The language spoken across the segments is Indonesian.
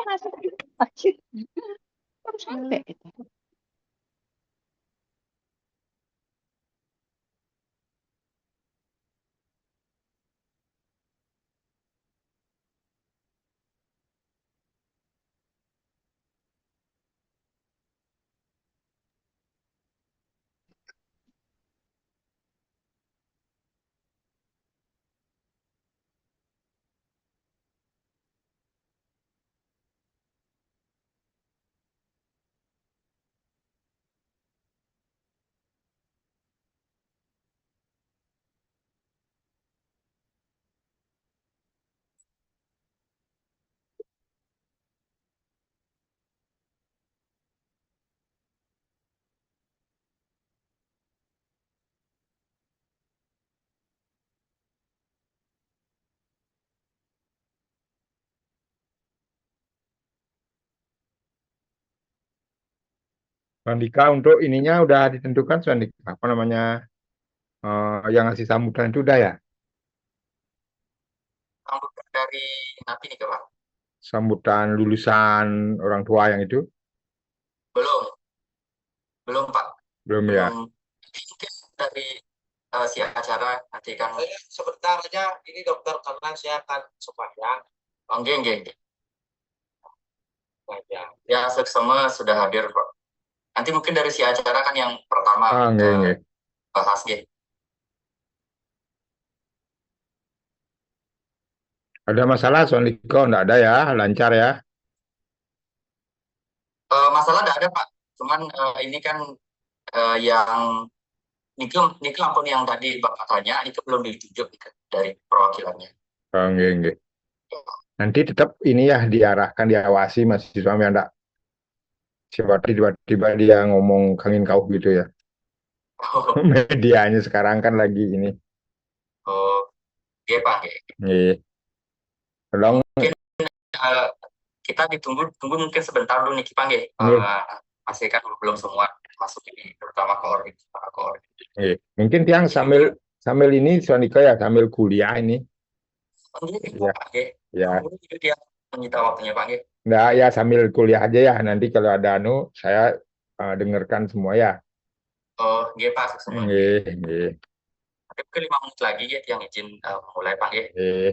Masuk lagi. Baru sampai itu. Andika untuk ininya udah ditentukan, Andika. Apa namanya? Yang ngasih sambutan itu udah ya? Sambutan dari napi nih Pak? Sambutan lulusan orang tua yang itu? Belum, belum Pak. Belum ya? Belum. Mungkin dari si acara nanti kan. Sebentar aja, ini dokter karena saya akan sembahyang. Oh, enggak, enggak, enggak. Ya, semua sudah hadir kok. Nanti mungkin dari si acara kan yang pertama Nggak, nggak. bahas gitu. Ada masalah, Andika? Nggak ada ya? Lancar ya? Masalah nggak ada Pak. Cuman ini kan yang Nike ampun yang tadi Bapak tanya, itu belum ditunjuk dari perwakilannya. Nggak, nggak. Nanti tetap ini ya diarahkan, diawasi mahasiswa yang enggak siapa tiba-tiba dia ngomong kangin kau gitu ya. Oh, Medianya sekarang kan lagi ini. oh, iya Pak. Nih, tolong. Mungkin eh, kita tunggu mungkin sebentar dulu nih Kipang ya. Nih, Masih kan belum semua masuk ini, terutama koordinator. nih. Mungkin tiang sambil sambil ini Andika ya sambil kuliah ini. Ini Ya, Pak ya. ya. Itu dia menyita waktunya Pak ya. Nggak, ya sambil kuliah aja ya. Nanti kalau ada anu, saya dengarkan semua ya. Oh, iya Pak semua. Nggih, nggih, Tapi mungkin 5 menit lagi ya yang izin mulai Pak ya. nggih.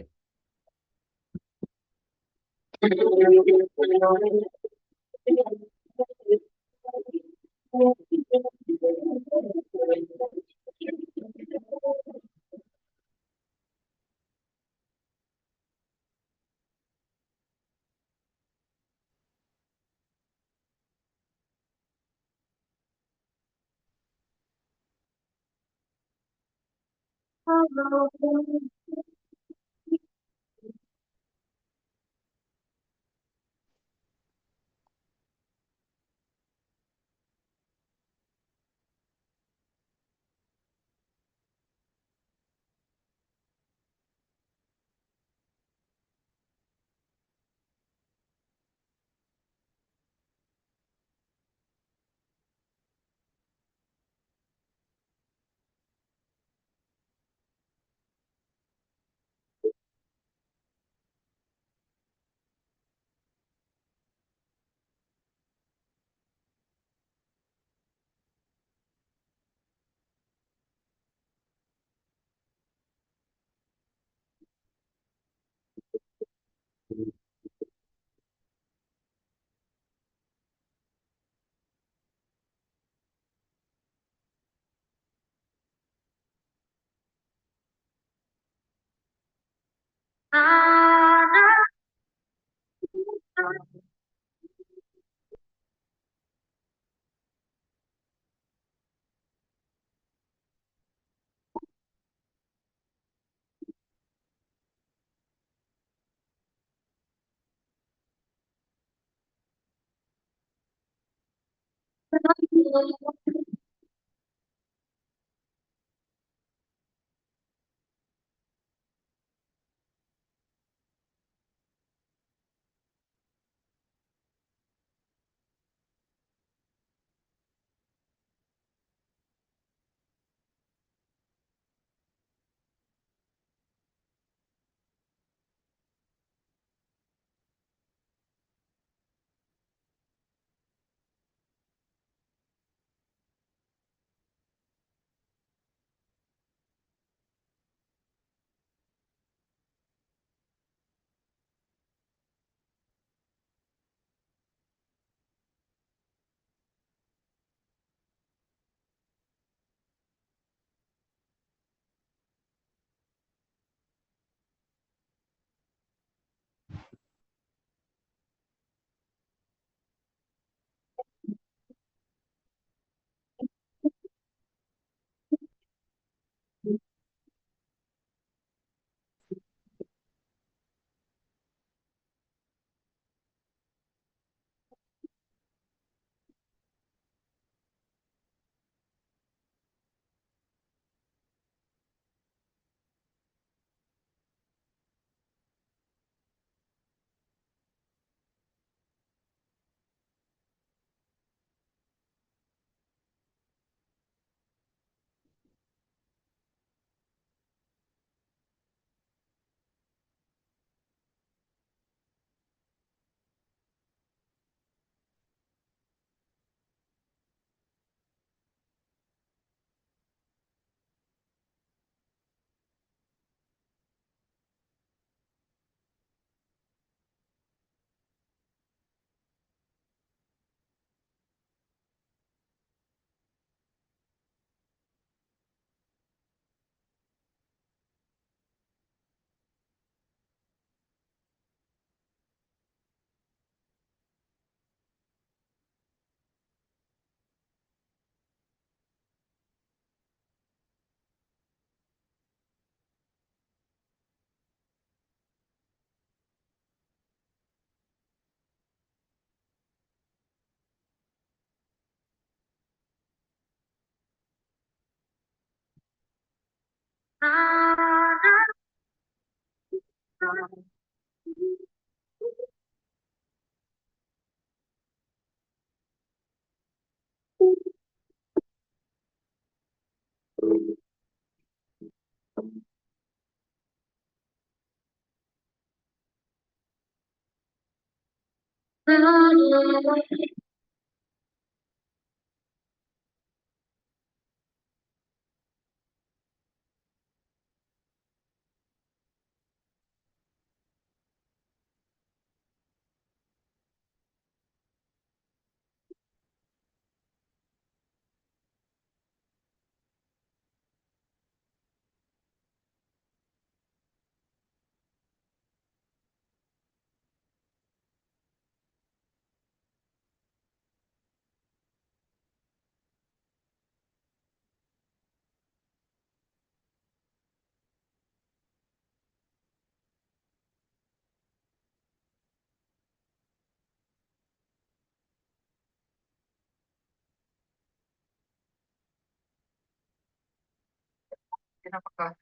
Apakah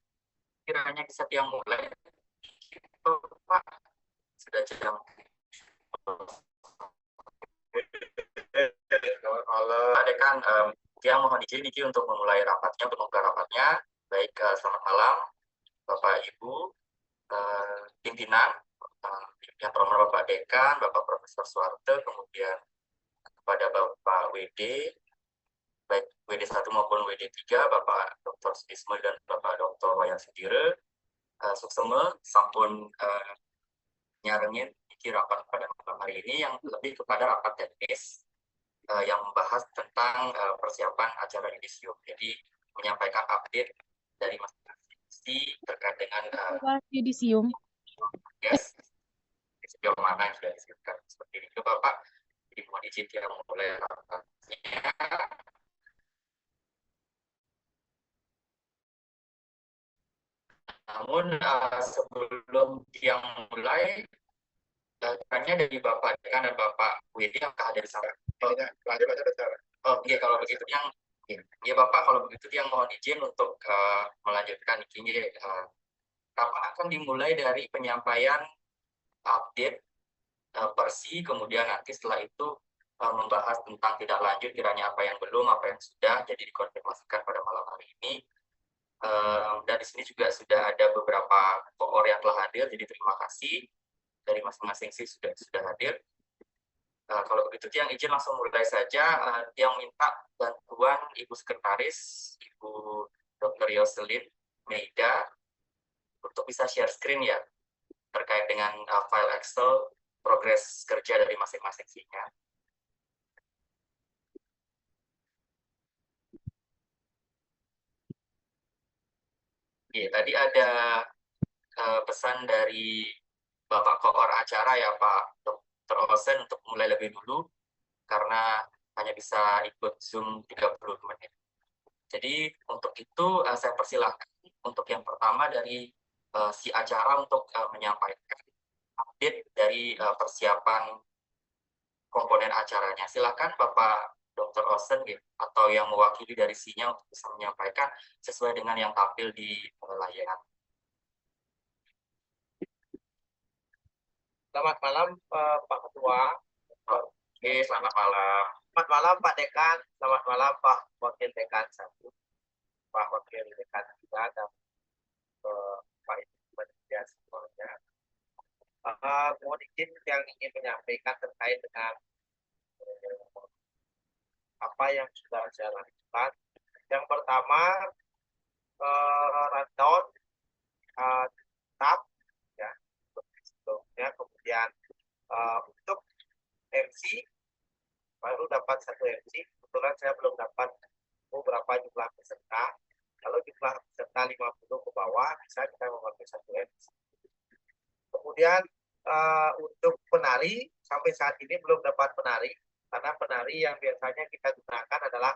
kiranya bisa yang mulai? Oh, Pak, sudah jam. Pak Dekan, dia mohon izin Niki untuk memulai rapatnya, untuk membuka rapatnya. Baik, selamat malam, Bapak Ibu, pimpinan, yang terhormat Bapak Dekan, Bapak Profesor Suwarte, kemudian kepada Bapak WD, baik WD1 maupun WD3, Bapak Dr. Sudisme dan Bapak Dr. Wayan Sudire, sukseme sampun nyarengin iki rapat pada malam hari ini yang lebih kepada rapat teknis yang membahas tentang persiapan acara yudisium. Jadi menyampaikan update dari masing-masing terkait dengan Yudisium. Yes, sejauh mana yang sudah disiapkan seperti itu Bapak. Jadi mohon izin yang mulai rapatnya. Namun sebelum yang mulai, tanya dari Bapak Dekan dan Bapak Windy yang hadir di sana. Oh iya, kalau begitu yang ya Bapak, kalau begitu yang mohon izin untuk melanjutkan ini. Rapat akan dimulai dari penyampaian update Persi, kemudian nanti setelah itu membahas tentang tidak lanjut, kiranya apa yang belum, apa yang sudah, jadi dikonfirmasikan pada malam hari ini. Dan di sini juga sudah ada beberapa koor yang telah hadir, jadi terima kasih dari masing-masing sih sudah hadir. Kalau begitu yang izin langsung mulai saja. Yang minta bantuan Ibu Sekretaris, Ibu Dr. Yoselin Meida, untuk bisa share screen ya, terkait dengan file Excel progres kerja dari masing-masing sihnya. Oke, tadi ada pesan dari Bapak Koor acara ya Pak Dr. Osen untuk mulai lebih dulu karena hanya bisa ikut Zoom 30 menit. Jadi untuk itu saya persilahkan untuk yang pertama dari si acara untuk menyampaikan update dari persiapan komponen acaranya. Silakan Bapak Dr. Osen gitu, atau yang mewakili dari SINYA untuk bisa menyampaikan sesuai dengan yang tampil di layar. Selamat malam Pak Ketua. Oke, selamat malam. Selamat malam Pak Dekan. Selamat malam Pak Wakil Dekan 1, Pak Wakil Dekan 3, dan Pak Ibu Panitia semuanya. Mohon izin yang ingin menyampaikan terkait dengan apa yang sudah saya lakukan. Yang pertama, rundown tab ya, sebelumnya, kemudian untuk MC baru dapat 1 MC. Kebetulan saya belum dapat berapa jumlah peserta. Kalau jumlah peserta 50 ke bawah, bisa kita memakai 1 MC. Kemudian untuk penari, sampai saat ini belum dapat penari, karena penari yang biasanya kita gunakan adalah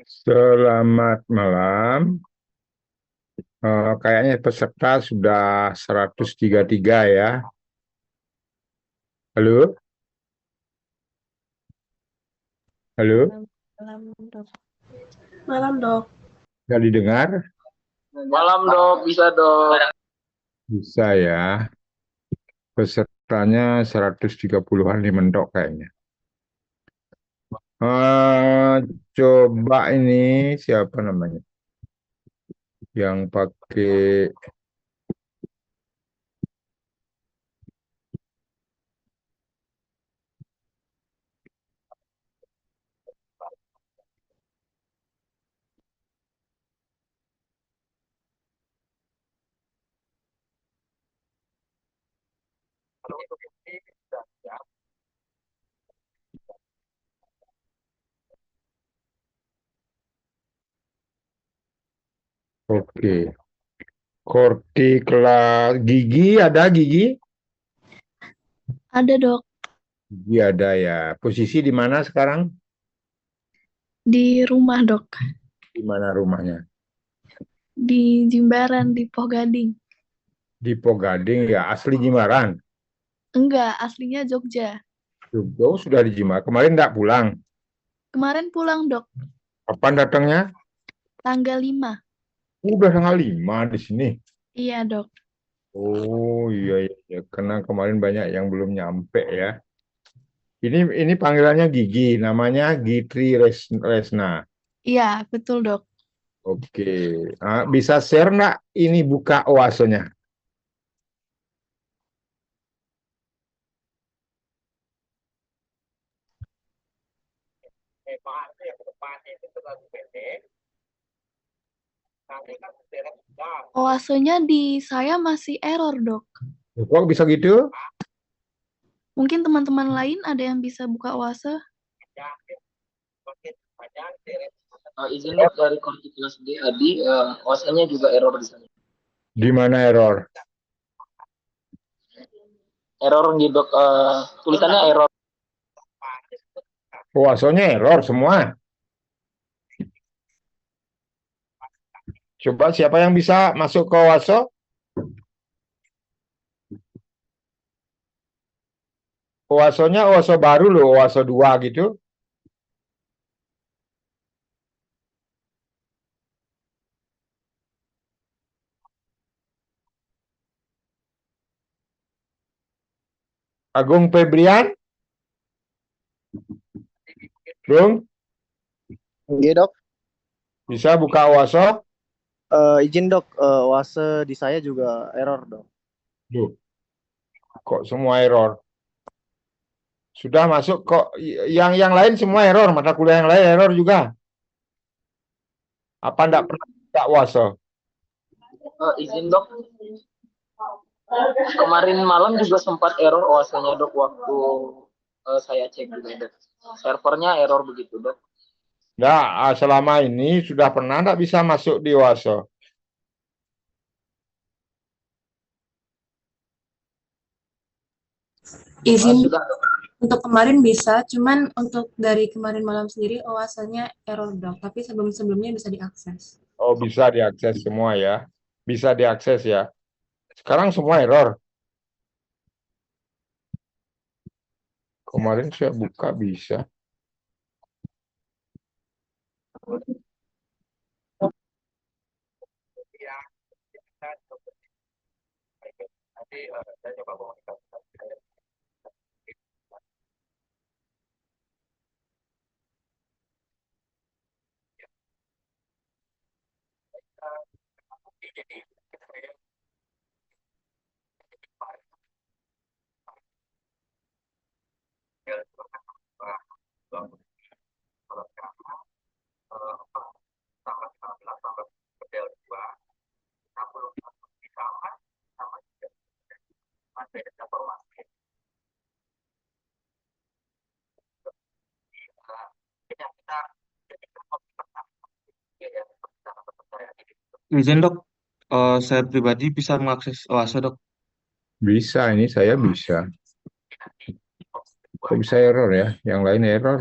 Selamat malam. Kayaknya peserta sudah 133 ya. Halo? Halo? Malam, Dok. Malam, Dok. Nggak didengar? Malam dok, bisa dok. Bisa ya. Pesertanya 130-an nih mentok kayaknya. Eh, Coba ini siapa namanya? Yang pakai Kalau untuk ini sudah siap. oke. Kortikla gigi ada gigi? Ada, Dok. Gigi ada ya. Posisi di mana sekarang? Di rumah, Dok. Di mana rumahnya? Di Jimbaran, di Poh Gading. Di Pogading ya. Asli Jimbaran. Enggak, aslinya Jogja. Jogja sudah di Jimbaran. Kemarin enggak pulang. Kemarin pulang, Dok. Kapan datangnya? Tanggal 5. Udah tanggal 5 di sini. Iya, Dok. Oh iya, iya. Karena kemarin banyak yang belum nyampe ya. Ini panggilannya Gigi, namanya Gitri Resna. Iya, betul, Dok. Oke. Bisa share nggak ini buka oasonya? Itu yang ke depannya itu terlalu pendek. Nanti kan beres sudah. Oasenya di saya masih error, Dok. Kok bisa gitu? Mungkin teman-teman lain ada yang bisa buka oase? Yakin. Makin panjang beres. Izin dok dari Kortiklas D Adi, OSN-nya juga error di sana. Di mana error? Error di dok, tulisannya error. Oasonya error semua. Coba siapa yang bisa masuk ke oaso? Oasonya oaso baru loh, oaso 2 gitu. Agung Febrian? Bung, Oke dok. bisa buka oaso? Izin dok, Oase di saya juga error dok. Duh, kok semua error? Sudah masuk kok yang lain semua error, mata kuliah yang lain error juga. Apa enggak pernah buka oaso? Izin dok, kemarin malam juga sempat error OSN-nya dok waktu saya cek juga dok. Servernya error begitu dok. Nah, selama ini sudah pernah enggak bisa masuk di oaso? Izin Sudah dok. untuk kemarin bisa, cuman untuk dari kemarin malam sendiri OAS-nya error dok, tapi sebelum-sebelumnya bisa diakses. Oh, bisa diakses semua ya. Bisa diakses ya. Sekarang semua error. Kemarin saya buka bisa. Ya, kita coba. Nanti saya coba komunikasi. Jadi saya Izin dok, saya pribadi bisa mengakses OASA dok. Bisa, ini saya bisa. Kok bisa error ya? Yang lain error.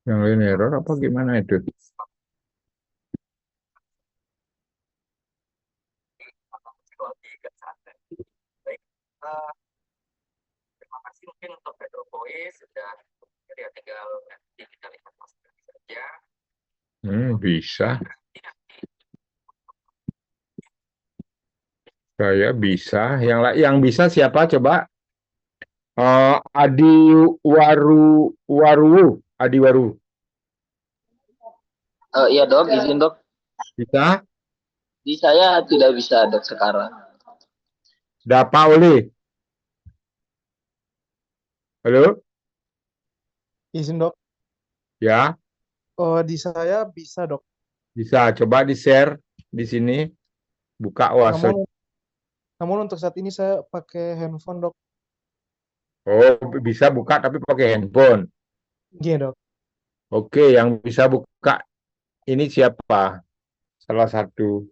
Yang lain error apa gimana itu? Baik, eh, terima kasih mungkin untuk Pedro Voice sudah ya tinggal nanti kita lihat masukkan saja. Bisa. Saya bisa. Yang bisa siapa coba? Adi Waru. Adi Waru. Iya dok, izin dok. Bisa? Di saya tidak bisa dok sekarang. Dapa oleh. Halo? Izin dok. Ya, Oh, di saya bisa dok. bisa. Coba di-share di sini. Buka WhatsApp. Namun untuk saat ini saya pakai handphone dok. Oh, bisa buka tapi pakai handphone. Iya dok. Oke, yang bisa buka ini siapa? Salah satu.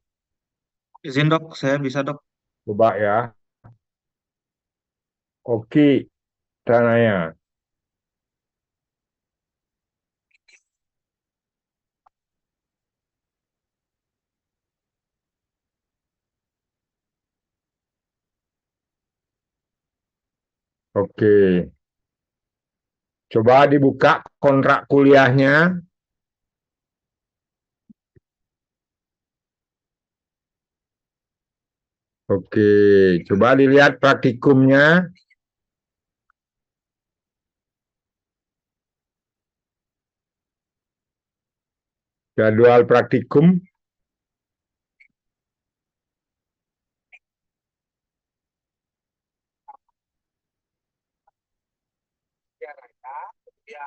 Izin dok, saya bisa dok. Coba ya. Oke, Tanaya. Oke. Coba dibuka kontrak kuliahnya. Oke, coba dilihat praktikumnya. Jadwal praktikum. Ya, Raya,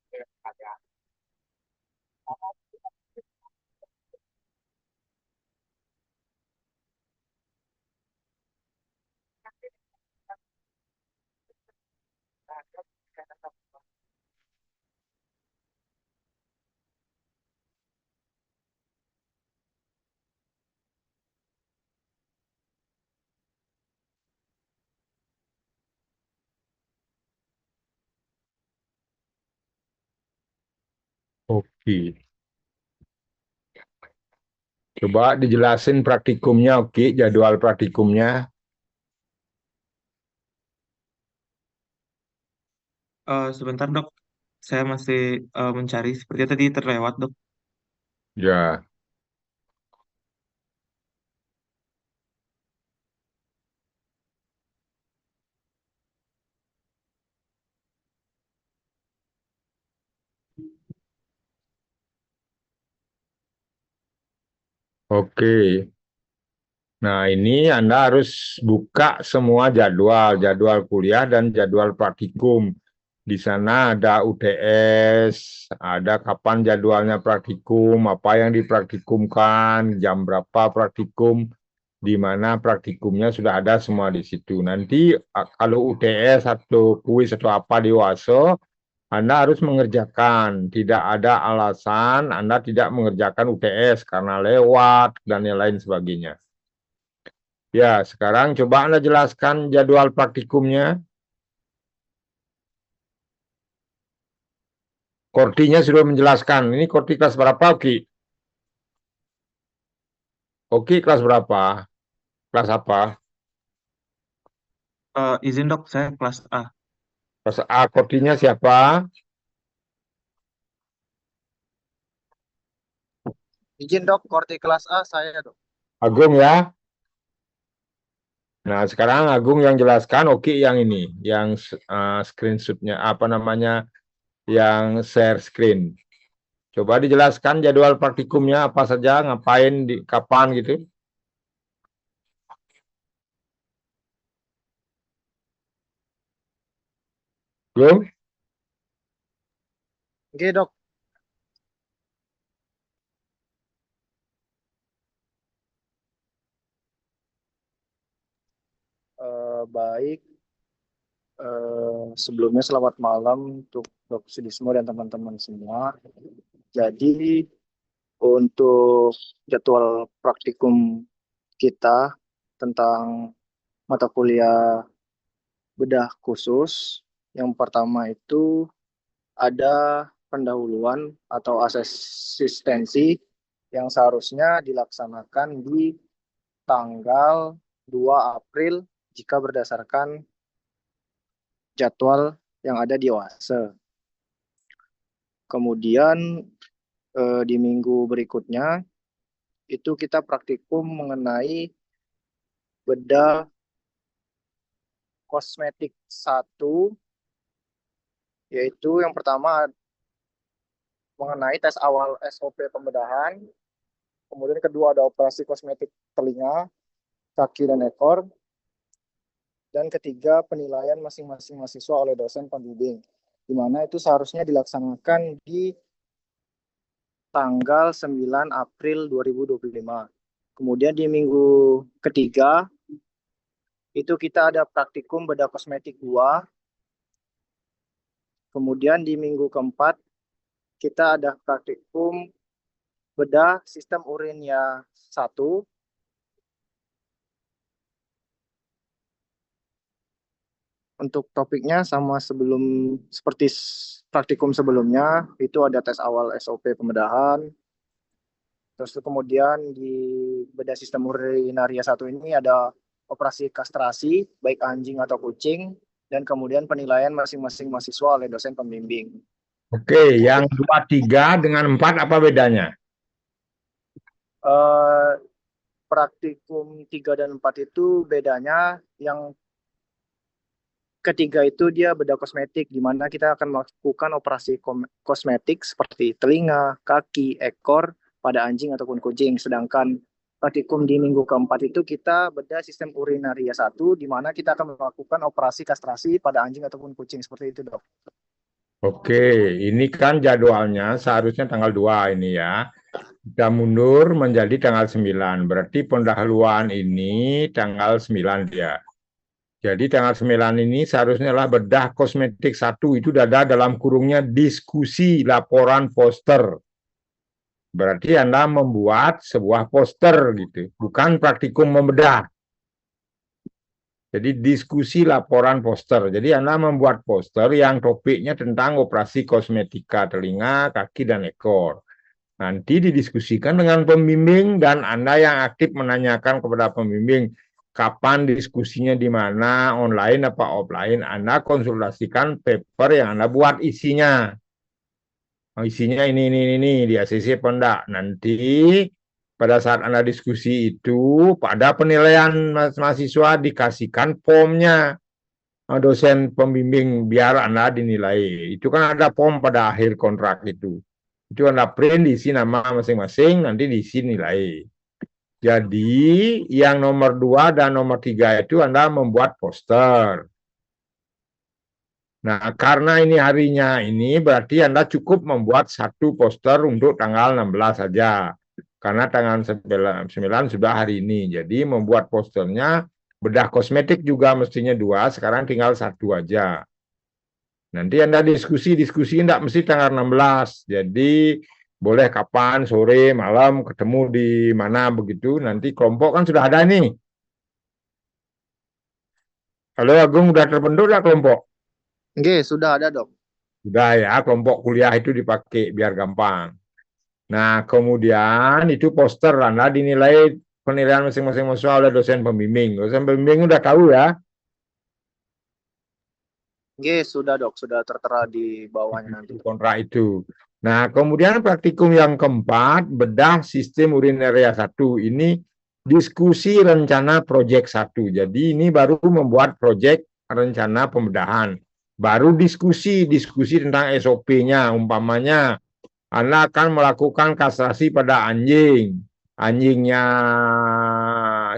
kemudian ada Oke. Coba dijelasin praktikumnya, oke, jadwal praktikumnya. Sebentar dok, saya masih mencari. Sepertinya tadi terlewat dok. Ya, oke. Nah, ini Anda harus buka semua jadwal kuliah dan jadwal praktikum. Di sana ada UTS, ada kapan jadwalnya praktikum, apa yang dipraktikumkan, jam berapa praktikum, di mana praktikumnya sudah ada semua di situ. Nanti kalau UTS atau kuis atau apa di UASO, Anda harus mengerjakan. Tidak ada alasan Anda tidak mengerjakan UTS karena lewat dan yang lain sebagainya. Ya, sekarang coba Anda jelaskan jadwal praktikumnya. Kortinya sudah menjelaskan. Ini Korti kelas berapa, Oki? Oki kelas berapa? Kelas apa? Izin dok, saya kelas A. Kelas A, Kortinya siapa? Izin dok, korti kelas A saya dok. Agung ya. Nah, sekarang Agung yang jelaskan, Oki yang ini, yang screenshotnya, apa namanya, yang share screen. Coba dijelaskan jadwal praktikumnya apa saja, ngapain, di kapan gitu. Belum? Oke dok. Baik. Sebelumnya selamat malam untuk Dok Sudismo dan teman-teman semua. Jadi untuk jadwal praktikum kita tentang mata kuliah bedah khusus. Yang pertama itu ada pendahuluan atau asistensi yang seharusnya dilaksanakan di tanggal 2 April jika berdasarkan jadwal yang ada di OASE. Kemudian di minggu berikutnya itu kita praktikum mengenai bedah kosmetik 1, yaitu yang pertama mengenai tes awal SOP pembedahan, kemudian kedua ada operasi kosmetik telinga, kaki, dan ekor, dan ketiga penilaian masing-masing mahasiswa oleh dosen pembimbing, di mana itu seharusnya dilaksanakan di tanggal 9 April 2025. Kemudian di minggu ketiga itu kita ada praktikum bedah kosmetik 2. Kemudian di minggu keempat kita ada praktikum bedah sistem urinnya 1. Untuk topiknya sama seperti praktikum sebelumnya, itu ada tes awal SOP pembedahan. Terus kemudian di bedah sistem urinaria 1 ini ada operasi kastrasi, baik anjing atau kucing, dan kemudian penilaian masing-masing mahasiswa oleh dosen pembimbing. Oke, yang 2, 3 dengan 4 apa bedanya? Praktikum 3 dan 4 itu bedanya yang ketiga itu dia bedah kosmetik, di mana kita akan melakukan operasi kosmetik seperti telinga, kaki, ekor pada anjing ataupun kucing. Sedangkan praktikum di minggu keempat itu kita bedah sistem urinaria 1, di mana kita akan melakukan operasi kastrasi pada anjing ataupun kucing. Seperti itu, Dok. Oke, ini kan jadwalnya seharusnya tanggal 2 ini ya. Kita mundur menjadi tanggal 9. Berarti pendahuluan ini tanggal 9 dia. Jadi tanggal 9 ini seharusnya lah bedah kosmetik 1 itu ada dalam kurungnya diskusi laporan poster. Berarti Anda membuat sebuah poster gitu, bukan praktikum membedah. Jadi diskusi laporan poster. Jadi Anda membuat poster yang topiknya tentang operasi kosmetika telinga, kaki, dan ekor. Nanti didiskusikan dengan pembimbing dan Anda yang aktif menanyakan kepada pembimbing kapan diskusinya di mana, online apa offline, Anda konsultasikan paper yang Anda buat isinya. Isinya ini di ACC apa enggak. Nanti pada saat Anda diskusi itu, pada penilaian mahasiswa dikasihkan formnya dosen pembimbing biar Anda dinilai. Itu kan ada form pada akhir kontrak itu. Itu Anda print, diisi nama masing-masing, nanti diisi nilai. Jadi yang nomor 2 dan nomor 3 itu Anda membuat poster. Nah, karena ini harinya ini berarti Anda cukup membuat 1 poster untuk tanggal 16 saja. Karena tanggal 9 sudah hari ini. Jadi membuat posternya bedah kosmetik juga mestinya 2, sekarang tinggal 1 aja. Nanti Anda diskusi enggak mesti tanggal 16. Jadi boleh kapan, sore, malam, ketemu di mana begitu. Nanti kelompok kan sudah ada nih. Halo Agung, udah terbentuk ya kelompok? Oke, sudah ada, Dok. Sudah ya, kelompok kuliah itu dipakai biar gampang. Nah, kemudian itu poster Anda dinilai penilaian masing-masing mahasiswa oleh dosen pembimbing. Dosen pembimbing udah tahu ya? Oke, sudah, Dok. Sudah tertera di bawahnya nanti. Kontrak itu. Nah, kemudian praktikum yang keempat, bedah sistem urinaria 1. Ini diskusi rencana proyek 1. Jadi ini baru membuat proyek rencana pembedahan. Baru diskusi tentang SOP-nya. Umpamanya, Anda akan melakukan kastrasi pada anjing. Anjingnya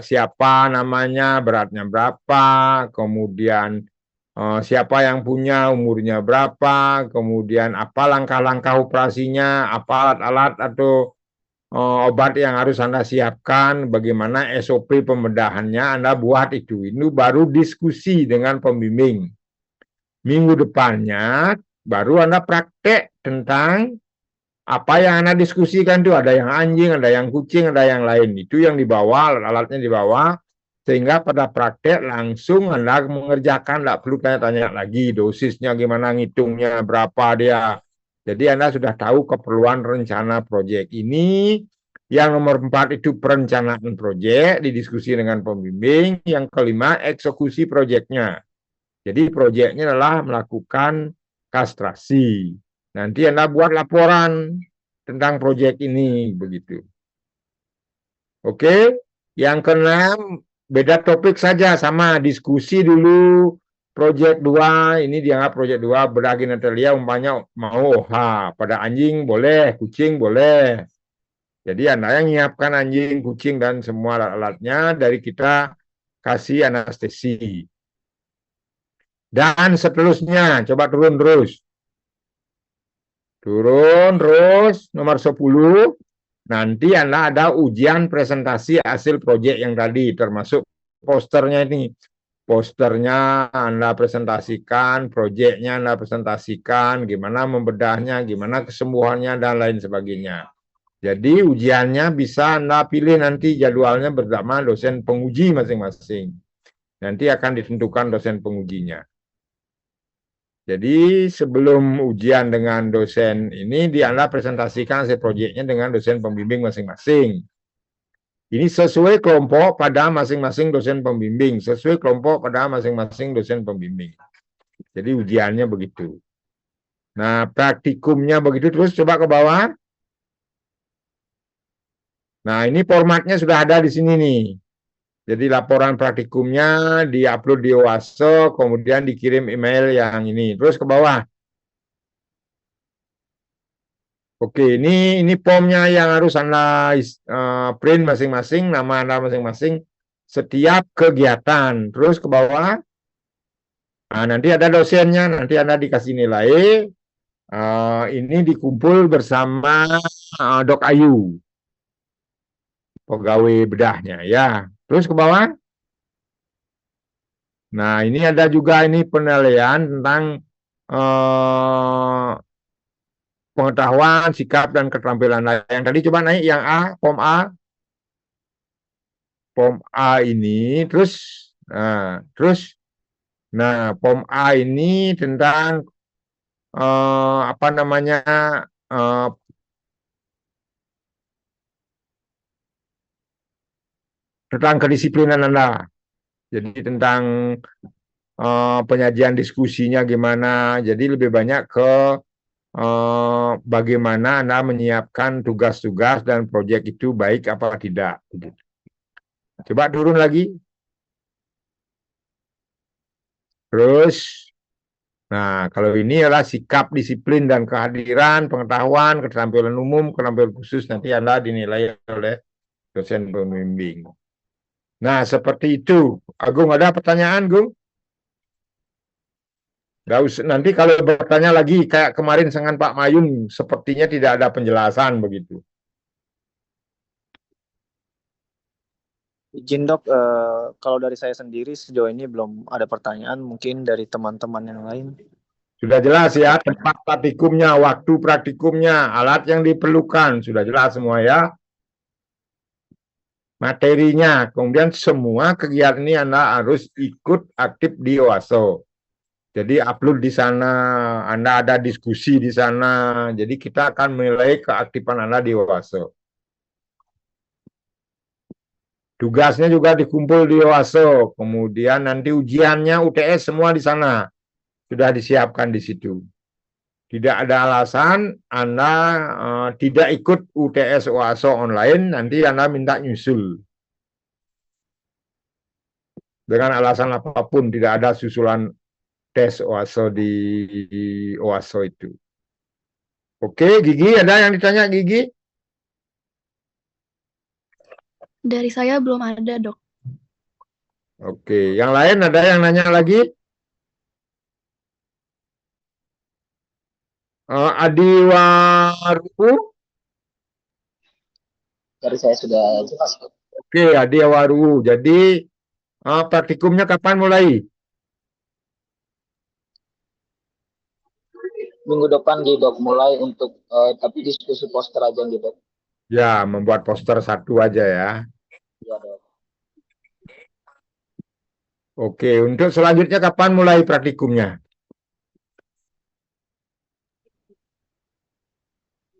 siapa namanya, beratnya berapa, kemudian siapa yang punya, umurnya berapa, kemudian apa langkah-langkah operasinya, apa alat-alat atau obat yang harus Anda siapkan, bagaimana SOP pembedahannya, Anda buat itu. Ini baru diskusi dengan pembimbing. Minggu depannya baru Anda praktek tentang apa yang Anda diskusikan itu ada yang anjing, ada yang kucing, ada yang lain. Itu yang dibawa, alat-alatnya dibawa, sehingga pada praktek langsung Anda mengerjakan, tidak perlu tanya-tanya lagi dosisnya gimana, ngitungnya berapa dia. Jadi Anda sudah tahu keperluan rencana proyek ini. Yang nomor 4 itu perencanaan proyek, didiskusi dengan pembimbing. Yang kelima, eksekusi proyeknya. Jadi proyeknya adalah melakukan kastrasi. Nanti Anda buat laporan tentang proyek ini, begitu. Oke, yang keenam, beda topik saja, sama diskusi dulu. Proyek 2, ini dianggap proyek 2, bedah Natalia umpamanya mau OH, pada anjing boleh, kucing boleh. Jadi Anda yang menyiapkan anjing, kucing, dan semua alat-alatnya, dari kita kasih anestesi. Dan seterusnya, coba turun terus. Turun terus, nomor 10. Nanti Anda ada ujian presentasi hasil proyek yang tadi, termasuk posternya ini. Posternya Anda presentasikan, proyeknya Anda presentasikan, gimana membedahnya, gimana kesembuhannya, dan lain sebagainya. Jadi ujiannya bisa Anda pilih nanti jadwalnya bersama dosen penguji masing-masing. Nanti akan ditentukan dosen pengujinya. Jadi sebelum ujian dengan dosen ini, Anda presentasikan hasil proyeknya dengan dosen pembimbing masing-masing. Ini sesuai kelompok pada masing-masing dosen pembimbing. Sesuai kelompok pada masing-masing dosen pembimbing. Jadi ujiannya begitu. Nah, praktikumnya begitu. Terus coba ke bawah. Nah, ini formatnya sudah ada di sini nih. Jadi laporan praktikumnya diupload di OASO, kemudian dikirim email yang ini. Terus ke bawah. Oke, ini formnya yang harus Anda print masing-masing, nama Anda masing-masing, setiap kegiatan. Terus ke bawah. Nah, nanti ada dosennya, nanti Anda dikasih nilai. Ini dikumpul bersama Dok Ayu, pegawai bedahnya ya. Terus ke bawah. Nah, ini ada juga ini penilaian tentang pengetahuan, sikap, dan keterampilan. Nah, yang tadi coba naik yang A, form A. Form A ini terus form A ini tentang apa namanya tentang kedisiplinan Anda. Jadi tentang penyajian diskusinya gimana. Jadi lebih banyak ke bagaimana Anda menyiapkan tugas-tugas dan proyek itu baik apa tidak. Coba turun lagi. Terus, nah kalau ini adalah sikap, disiplin, dan kehadiran, pengetahuan, keterampilan umum, keterampilan khusus, nanti Anda dinilai oleh dosen pembimbing. Nah, seperti itu. Agung, ada pertanyaan, Gung? Nggak usah, nanti kalau bertanya lagi, kayak kemarin dengan Pak Mayun, sepertinya tidak ada penjelasan begitu. Izin dok, kalau dari saya sendiri sejauh ini belum ada pertanyaan, mungkin dari teman-teman yang lain. Sudah jelas ya, tempat praktikumnya, waktu praktikumnya, alat yang diperlukan, sudah jelas semua ya. Materinya, kemudian semua kegiatan ini Anda harus ikut aktif di OASO. Jadi upload di sana, Anda ada diskusi di sana, jadi kita akan menilai keaktifan Anda di OASO. Tugasnya juga dikumpul di OASO, kemudian nanti ujiannya UTS semua di sana, sudah disiapkan di situ. Tidak ada alasan Anda tidak ikut UTS OASO online, nanti Anda minta nyusul. Dengan alasan apapun, tidak ada susulan tes OASO di OASO itu. Oke, Gigi, ada yang ditanya, Gigi? Dari saya belum ada, Dok. Oke, yang lain ada yang nanya lagi? Adiwaru? Dari saya sudah jelas. Oke, Adiwaru. Jadi praktikumnya kapan mulai? minggu depan gitu dok, mulai untuk tapi diskusi poster aja gitu dok. Ya, membuat poster satu aja ya. Ya dok. Oke, untuk selanjutnya kapan mulai praktikumnya?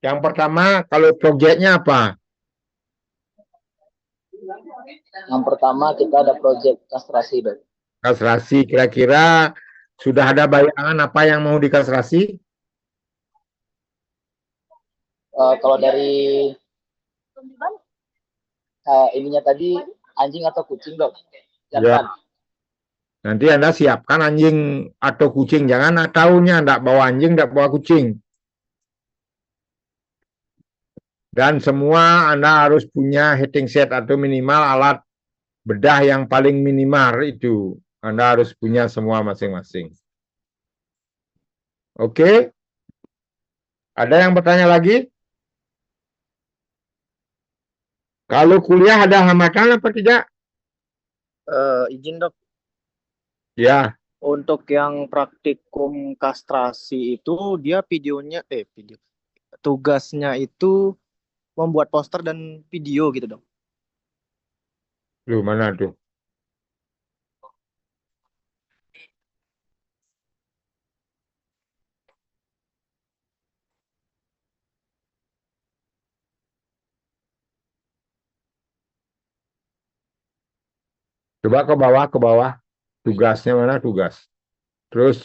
Yang pertama, kalau proyeknya apa? Yang pertama kita ada proyek kastrasi dok. Kastrasi, kira-kira sudah ada bayangan apa yang mau dikastrasi? Kalau dari ininya tadi anjing atau kucing dok? Ya, Jantan. nanti Anda siapkan anjing atau kucing. Jangan tahunya enggak bawa anjing, enggak bawa kucing. Dan semua Anda harus punya heating set atau minimal alat bedah yang paling minimal itu. Anda harus punya semua masing-masing. Oke? Ada yang bertanya lagi? Kalau kuliah ada hambatan apa tidak? Izin dok, Ya, untuk yang praktikum kastrasi itu dia tugasnya itu membuat poster dan video gitu dok. lu mana tuh? Coba ke bawah, ke bawah. Tugasnya mana tugas? Terus.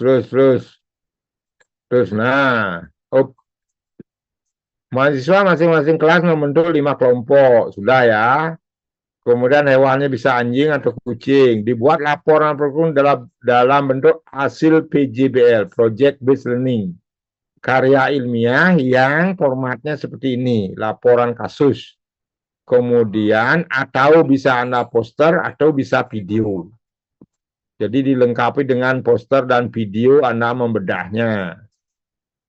Nah, oh, mahasiswa masing-masing kelas membentuk 5 kelompok. Sudah ya. Kemudian hewannya bisa anjing atau kucing. Dibuat laporan dalam bentuk hasil PJBL, Project Based Learning. Karya ilmiah yang formatnya seperti ini, laporan kasus. Kemudian atau bisa Anda poster atau bisa video. Jadi dilengkapi dengan poster dan video Anda membedahnya.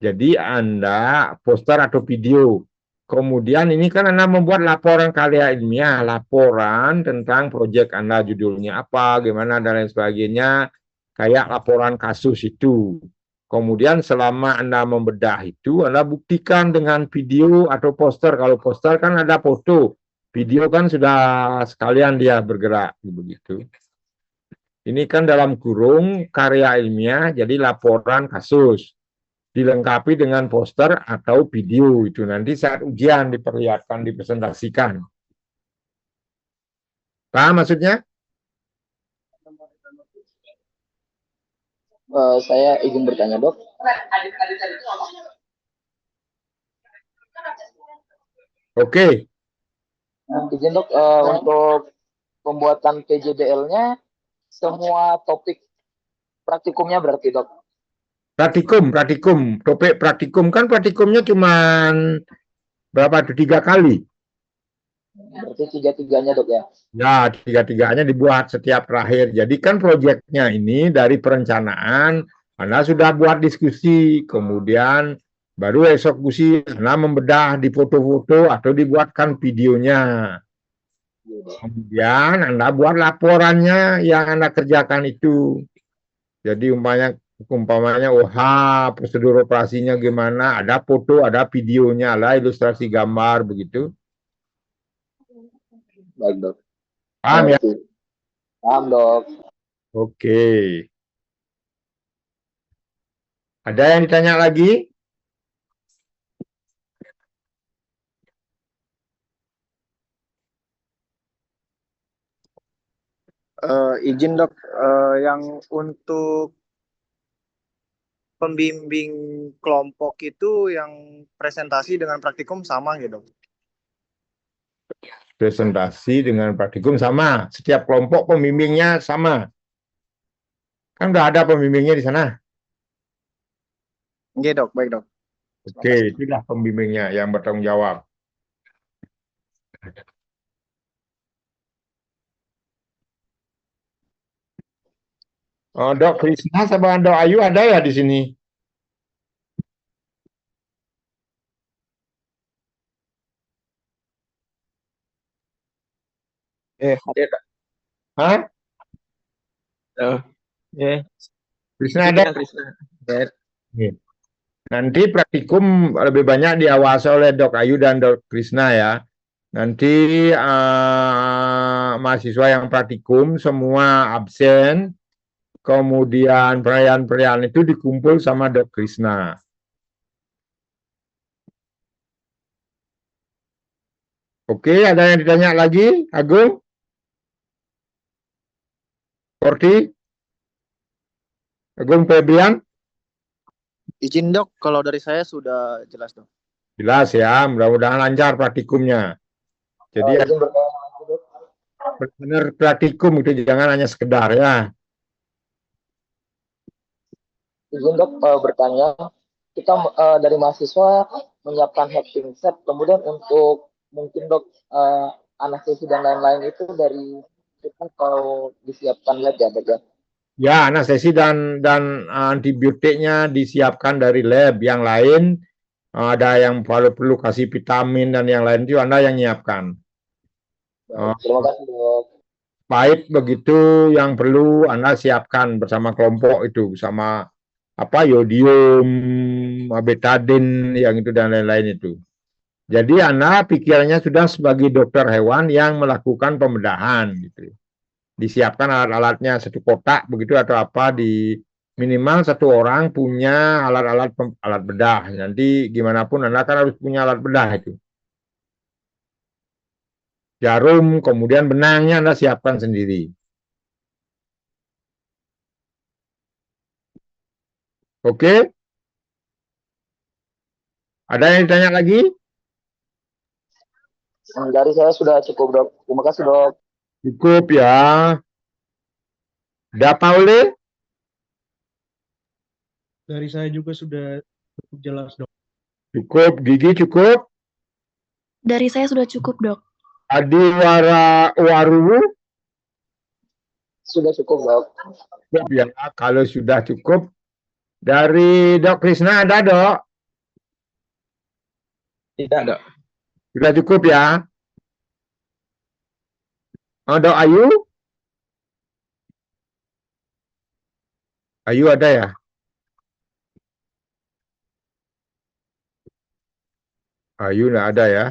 Jadi Anda poster atau video. Kemudian ini kan Anda membuat laporan karya ilmiah, laporan tentang proyek Anda, judulnya apa, gimana, dan lain sebagainya, kayak laporan kasus itu. Kemudian selama Anda membedah itu, Anda buktikan dengan video atau poster. Kalau poster kan ada foto, video kan sudah sekalian dia bergerak, begitu. Ini kan dalam kurung karya ilmiah, jadi laporan kasus. Dilengkapi dengan poster atau video itu nanti saat ujian diperlihatkan, dipresentasikan. Paham maksudnya? Saya izin bertanya dok. Oke. Izin dok, untuk pembuatan PJBL-nya semua topik praktikumnya berarti dok. Praktikum. Topik praktikum kan praktikumnya cuma berapa tuh? 3 kali. Berarti tiga-tiganya dok ya? Ya, 3-3-nya dibuat setiap terakhir. Jadi kan proyeknya ini dari perencanaan, Anda sudah buat diskusi, kemudian baru eksekusi, Anda membedah di foto-foto atau dibuatkan videonya. Kemudian Anda buat laporannya yang Anda kerjakan itu. Jadi umpamanya prosedur operasinya gimana, ada foto, ada videonya, ada ilustrasi gambar begitu. Baik dok. Paham ya? Paham dok. Oke. Ada yang ditanya lagi? Izin dok, yang untuk pembimbing kelompok itu yang presentasi dengan praktikum sama gitu dok? Presentasi dengan praktikum sama. Setiap kelompok pembimbingnya sama. Kan udah ada pembimbingnya di sana. Oke dok, baik dok. Oke, itulah pembimbingnya yang bertanggung jawab. Oh, Dok Krisna sama Dok Ayu ada ya di sini? Ada. Hah? Oh, ya. Krisna ada? Krisna. Oke. Nanti praktikum lebih banyak diawasi oleh Dok Ayu dan Dok Krisna ya. Nanti mahasiswa yang praktikum semua absen, kemudian perayaan-perayaan itu dikumpul sama Dok Krisna. Oke, ada yang ditanya lagi, Agung? Korti? Agung Febrian? Izin dok, kalau dari saya sudah jelas dok. Jelas ya, mudah-mudahan lancar praktikumnya. Jadi izin bertanya lagi, Dok. benar praktikum itu jangan hanya sekedar ya. Izin dok bertanya, kita dari mahasiswa menyiapkan hacking set, kemudian untuk mungkin dok anestesi dan lain-lain itu dari kita kalau disiapkan lab ya dok ya. Ya, anestesi dan antibiotiknya disiapkan dari lab. Yang lain ada yang perlu kasih vitamin dan yang lain itu Anda yang nyiapkan. Terima kasih dok. Baik begitu yang perlu Anda siapkan bersama kelompok itu, sama apa yodium, betadine yang itu dan lain-lain itu. Jadi Anda pikirannya sudah sebagai dokter hewan yang melakukan pembedahan gitu. Disiapkan alat-alatnya satu kotak begitu atau apa, di minimal satu orang punya alat bedah. Nanti gimana pun Anda kan harus punya alat bedah itu. Jarum, kemudian benangnya Anda siapkan sendiri. Oke? Ada yang ditanya lagi? Dari saya sudah cukup dok. Terima kasih dok. Cukup ya. Paule? Dari saya juga sudah cukup jelas, dok. Cukup. Gigi cukup? Dari saya sudah cukup, Dok. Adi Waru? Sudah cukup dok. Cukup ya. Kalau sudah cukup. Dari Dok Krisna ada dok? Tidak, Dok. Sudah cukup ya? Dok Ayu? Ayu ada ya? Ayu nggak ada ya?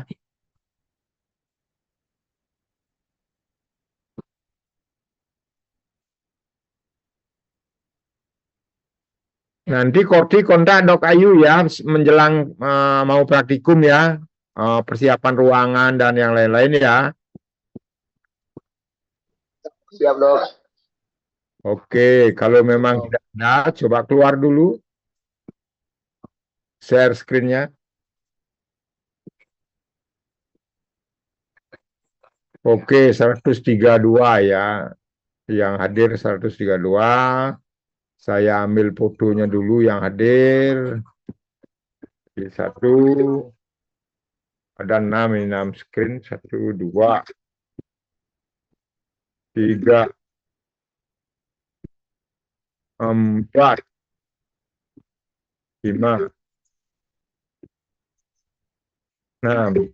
Nanti Korti kontak Dok Ayu ya menjelang mau praktikum ya, persiapan ruangan dan yang lain-lain ya. Siap dok. Oke, kalau memang tidak ada, coba keluar dulu. Share screen-nya. Oke, 132 ya. Yang hadir 132. Saya ambil fotonya dulu yang hadir. Satu. Ada 6, ini 6 screen. 1, 2, 3, 4, 5, 6.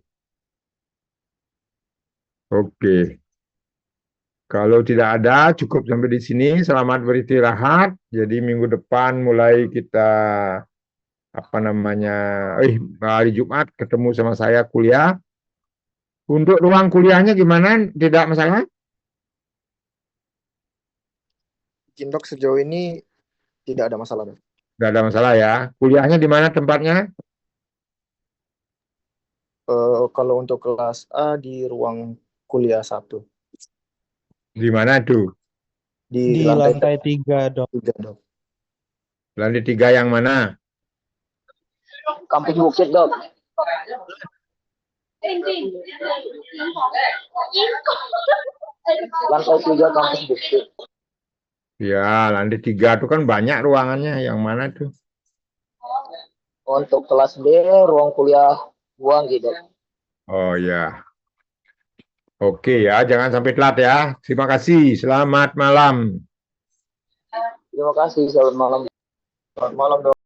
Oke. Kalau tidak ada, cukup sampai di sini. Selamat beristirahat. Jadi minggu depan mulai kita hari Jumat ketemu sama saya kuliah. Untuk ruang kuliahnya gimana? Tidak masalah? Izin dok, sejauh ini tidak ada masalah dok. Tidak ada masalah ya. Kuliahnya di mana tempatnya? Kalau untuk kelas A di ruang kuliah 1. Di mana tuh? Di lantai 3, dok. 3 dok. Lantai 3 yang mana? Kampus Bukit dok. Lantai 3 kampus Bukit. Ya, lantai 3 itu kan banyak ruangannya. Yang mana tuh? Untuk kelas D ruang kuliah 2 gitu. Oh ya. Oke ya, jangan sampai telat ya. Terima kasih. Selamat malam. Terima kasih. Selamat malam. Selamat malam dok.